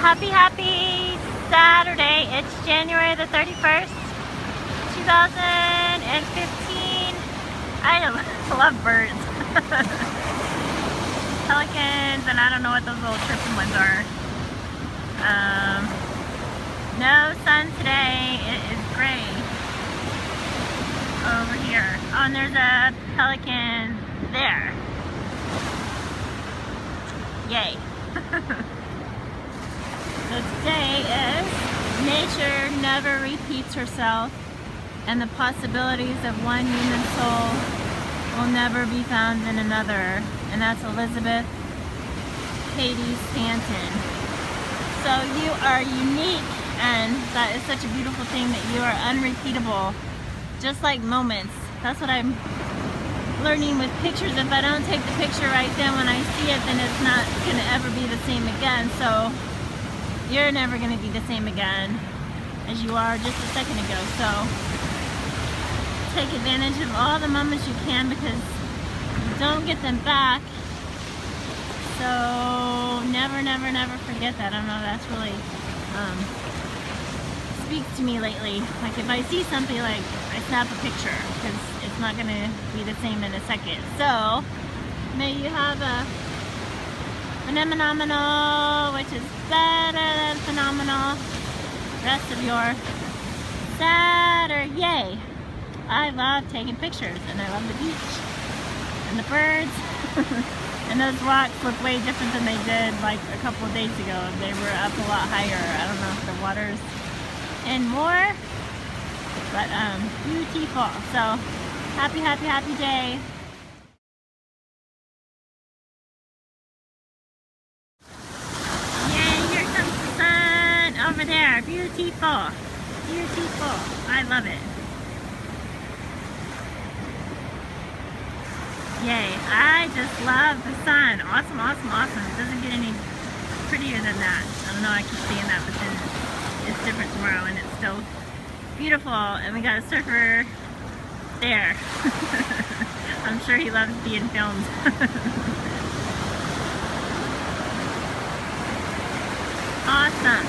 Happy Saturday. It's January the 31st, 2015. I love birds. Pelicans, and I don't know what those little chirping ones are. No sun today. It is gray over here. Oh, and there's a pelican there. Yay. So today is nature never repeats herself, and the possibilities of one human soul will never be found in another. And that's Elizabeth Cady Stanton. So you are unique, and that is such a beautiful thing, that you are unrepeatable, just like moments. That's what I'm learning with pictures. If I don't take the picture right then when I see it, then it's not going to ever be the same again. So you're never going to be the same again as you are just a second ago. So take advantage of all the moments you can, because you don't get them back. So never forget that. I don't know, that's really speaks to me lately. Like if I see something, like I snap a picture, because it's not going to be the same in a second. So may you have a phenomenal, which is better than phenomenal, rest of your Saturday. Yay! I love taking pictures, and I love the beach and the birds. And those rocks look way different than they did like a couple of days ago. They were up a lot higher. I don't know if the water's in more, but beautiful. So happy day. Over there, beautiful, I love it. Yay, I just love the sun. Awesome. It doesn't get any prettier than that. I don't know, I keep saying that, but then it's different tomorrow, and it's still beautiful. And we got a surfer there. I'm sure he loves being filmed. Awesome.